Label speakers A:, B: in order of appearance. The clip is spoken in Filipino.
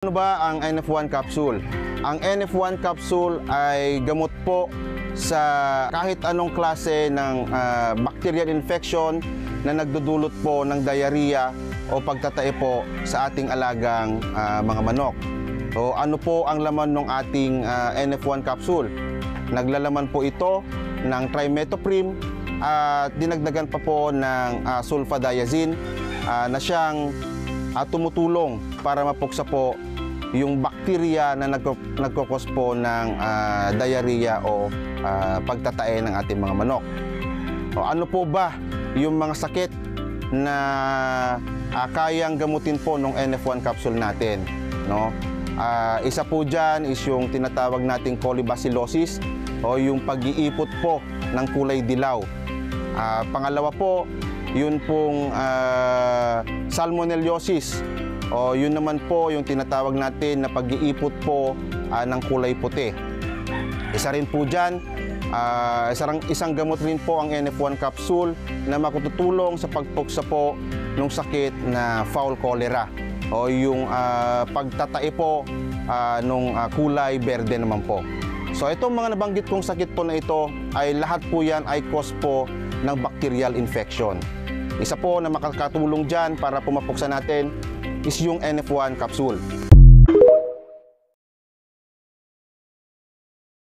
A: Ano ba ang NF1 capsule? Ang NF1 capsule ay gamot po sa kahit anong klase ng bacterial infection na nagdudulot po ng diarrhea o pagtatae po sa ating alagang mga manok. So, ano po ang laman ng ating NF1 capsule? Naglalaman po ito ng trimethoprim at dinagdagan pa po ng sulfadiazine na siyang tumutulong para mapuksa po yung bakterya na nagkukos po ng diarrhea o pagtatae ng ating mga manok. O, ano po ba yung mga sakit na kayang gamutin po ng NF1 capsule natin? No? Isa po dyan is yung tinatawag nating colibacillosis o yung pag-iipot po ng kulay dilaw. Pangalawa po, yun pong salmonellosis. O yun naman po yung tinatawag natin na pag-iipot po ng kulay puti. Isa rin po dyan, isang gamot rin po ang NF1 capsule na makututulong sa pagpuksa po ng sakit na fowl cholera o yung pagtatae po ng kulay berde naman po. So itong mga nabanggit kong sakit po na ito ay lahat po yan ay cause po ng bacterial infection. Isa po na makakatulong dyan para pumapuksa natin is yung NF1 capsule.